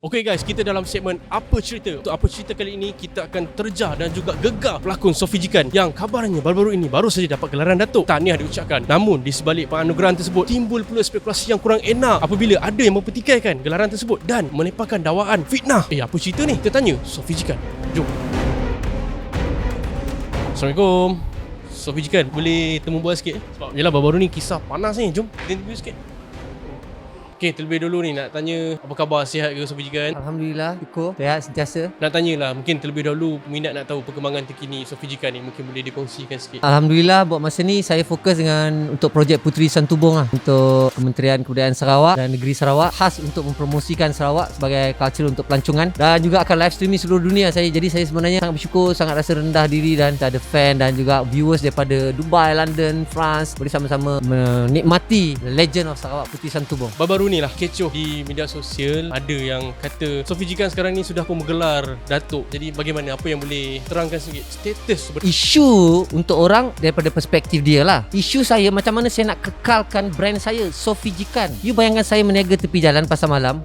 Okey guys, kita dalam segmen Apa Cerita. Untuk Apa Cerita kali ini, kita akan terjah dan juga gegar pelakon Sophie Jikan yang kabarnya baru-baru ini baru saja dapat gelaran Datuk. Tahniah diucapkan. Namun di sebalik penganugerahan tersebut, timbul pula spekulasi yang kurang enak apabila ada yang mempertikaikan gelaran tersebut dan melemparkan dakwaan fitnah. Apa cerita ni? Kita tanya Sophie Jikan. Jom. Assalamualaikum. Sophie Jikan, boleh temu bual sikit? Sebab yelah baru-baru ni kisah panas ni. Jom kita interview sikit. Okay, terlebih dulu ni nak tanya apa khabar, sihat ke Sophie Jikan? Alhamdulillah, syukur, sihat sentiasa. Nak tanyalah, mungkin terlebih dahulu peminat nak tahu perkembangan terkini Sophie Jikan ni, mungkin boleh dikongsikan sikit. Alhamdulillah, buat masa ni saya fokus dengan untuk projek Puteri Santubong lah, untuk Kementerian Kebudayaan Sarawak dan Negeri Sarawak, khas untuk mempromosikan Sarawak sebagai culture untuk pelancongan, dan juga akan live streaming seluruh dunia. Jadi saya sebenarnya sangat bersyukur, sangat rasa rendah diri dan ada fan dan juga viewers daripada Dubai, London, France boleh sama-sama menikmati The Legend of Sarawak Puteri Santubong. Baru-baru ni lah kecoh di media sosial, ada yang kata Sophie Jikan sekarang ni sudah pun menggelar Datuk. Jadi bagaimana, apa yang boleh terangkan sikit status Isu untuk orang daripada perspektif dia lah. Isu saya macam mana saya nak kekalkan brand saya Sophie Jikan. You bayangkan saya meniaga tepi jalan pasar malam,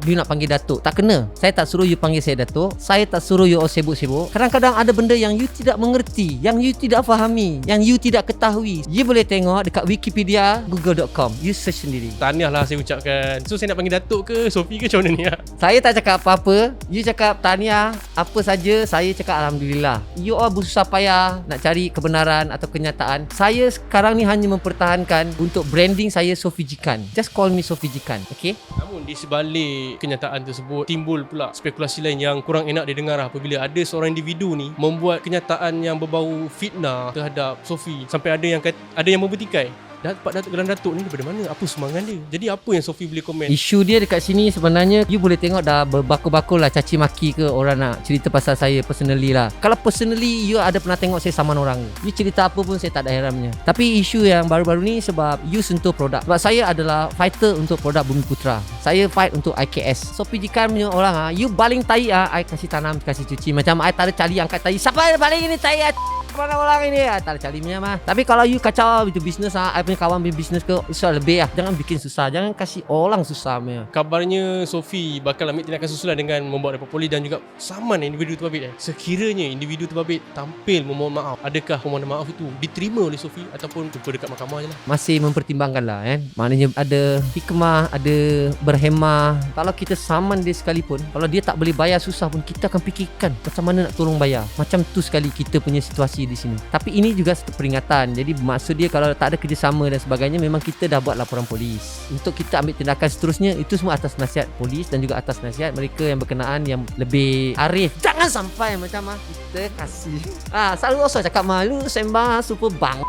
you nak panggil Datuk, tak kena. Saya tak suruh you panggil saya Datuk, saya tak suruh you sibuk-sibuk. Kadang-kadang ada benda yang you tidak mengerti, yang you tidak fahami, yang you tidak ketahui. You boleh tengok dekat Wikipedia, google.com, you search sendiri. Tahniah lah saya ucapkan. So saya nak panggil Datuk ke Sophie ke macam mana ni? Saya tak cakap apa-apa, you cakap tahniah apa saja, saya cakap Alhamdulillah. You all bersusah payah nak cari kebenaran atau kenyataan. Saya sekarang ni hanya mempertahankan untuk branding saya Sophie Jikan. Just call me Sophie Jikan, okay? Namun di sebalik kenyataan tersebut, timbul pula spekulasi lain yang kurang enak didengar apabila ada seorang individu ni membuat kenyataan yang berbau fitnah terhadap Sophie, sampai ada yang mempertikai. Dapat Datuk gelar Datuk ni daripada mana? Apa sumbangan dia? Jadi apa yang Sophie boleh komen? Isu dia dekat sini sebenarnya you boleh tengok dah berbakul-bakul lah, caci maki ke orang nak cerita pasal saya personally lah. Kalau personally you ada pernah tengok saya saman orang, you cerita apa pun saya tak ada herannya. Tapi isu yang baru-baru ni sebab you sentuh produk. Sebab saya adalah fighter untuk produk Bumiputera. Saya fight untuk IKS. Sophie Jikan punya orang you baling tai I kasih tanam, kasih cuci. Macam I tak ada cali angkat tai. Siapa yang baling ini tai? Mana orang ini? Tak ada cali punya mah. Tapi kalau you kacau itu bisnes I punya kawan punya bisnes ke, susah lebih lah. Jangan bikin susah, jangan kasih orang susah punya. Kabarnya Sophie bakal ambil tindakan susulan dengan membawa report polis dan juga saman individu terbabit. Sekiranya individu terbabit tampil memohon maaf, adakah permohonan maaf itu diterima oleh Sophie ataupun jumpa dekat mahkamah je lah? Masih mempertimbangkan lah kan. Maknanya ada hikmah, ada berhemah. Kalau kita saman dia sekalipun, kalau dia tak boleh bayar susah pun, kita akan fikirkan macam mana nak tolong bayar. Macam tu sekali kita punya situasi di sini. Tapi ini juga satu peringatan. Jadi maksud dia kalau tak ada kerjasama dan sebagainya, memang kita dah buat laporan polis. Untuk kita ambil tindakan seterusnya, itu semua atas nasihat polis dan juga atas nasihat mereka yang berkenaan yang lebih arif. Jangan sampai macam kita kasih selalu Oscar cakap malu sembang super bang.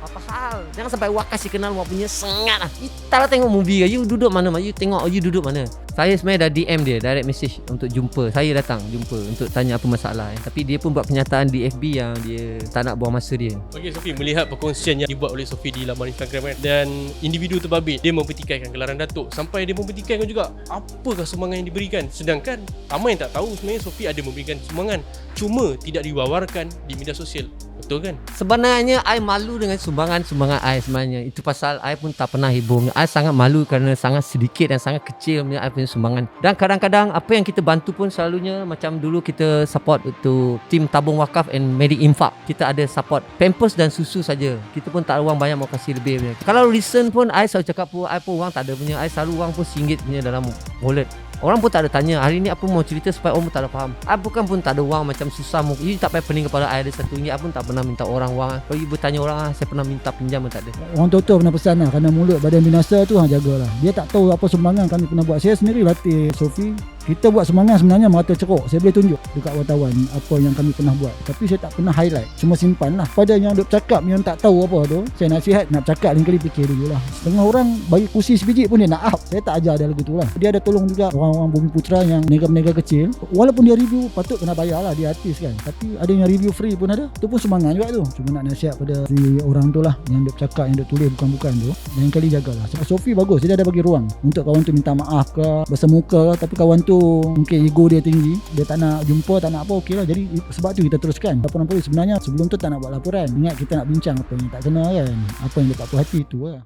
Apa hal? Jangan sampai wak kasih kenal wak punya sangat lah. You tak lah tengok movie ke? You duduk mana? You tengok you duduk mana? Saya sebenarnya dah DM dia, direct message untuk jumpa. Saya datang jumpa untuk tanya apa masalah Tapi dia pun buat kenyataan di FB yang dia tak nak buang masa dia. Okey Sophie, melihat perkongsian yang dibuat oleh Sophie di laman Instagram kan, dan individu terbabit dia mempertikaikan gelaran Datuk, sampai dia mempertikaikan juga apakah sumbangan yang diberikan. Sedangkan ramai yang tak tahu sebenarnya Sophie ada memberikan sumbangan, cuma tidak diwawarkan di media sosial. Betul kan? Sebenarnya I malu dengan sumbangan I sebenarnya. Itu pasal I pun tak pernah hibur. I sangat malu kerana sangat sedikit dan sangat kecil I punya sumbangan. Dan kadang-kadang apa yang kita bantu pun selalunya macam dulu kita support untuk tim tabung wakaf and medik infak. Kita ada support pampers dan susu saja. Kita pun tak ada wang banyak mau kasih lebih punya. Kalau recent pun I selalu cakap pun I pun wang tak ada punya. I selalu wang pun RM1 punya dalam wallet. Orang pun tak ada tanya hari ni apa mau cerita supaya orang pun tak ada faham. I bukan pun tak ada wang macam susah. You tak payah pening kepala I ada RM1. I pun tak pernah minta orang wang. Kalau you bertanya orang saya pernah minta pinjam pun tak ada. Orang tua-tua pernah pesan lah, kerana mulut badan binasa tu jagalah. Dia tak tahu apa sumbangan kami pernah buat. Saya sendiri latih Sophie. Kita buat sumbangan sebenarnya merata ceruk. Saya boleh tunjuk dekat wartawan apa yang kami pernah buat. Tapi saya tak pernah highlight. Cuma simpan lah. Pada yang duk cakap yang tak tahu apa tu, saya nasihat nak cakap lain kali fikir dulu lah. Setengah orang bagi kursi sebiji pun dia nak up. Saya tak ajar dia lagu tu lah. Dia ada tolong juga orang-orang Bumiputera yang peniaga-peniaga kecil. Walaupun dia review, patut kena bayar lah, dia artis kan. Tapi ada yang review free pun ada. Tu pun sumbangan juga tu. Cuma nak nasihat pada si orang tu lah, yang duk cakap, yang duk tulis bukan-bukan tu. Lain kali jagalah. Sebab Sophie bagus. Dia ada bagi ruang untuk kawan tu minta maaf ke, bersemuka ke. Tapi kawan tu mungkin ego dia tinggi, dia tak nak jumpa, tak nak apa, okey lah. Jadi sebab tu kita teruskan laporan polis. Sebenarnya sebelum tu tak nak buat laporan. Ingat kita nak bincang apa yang tak kena kan, apa yang dekat puas hati tu lah.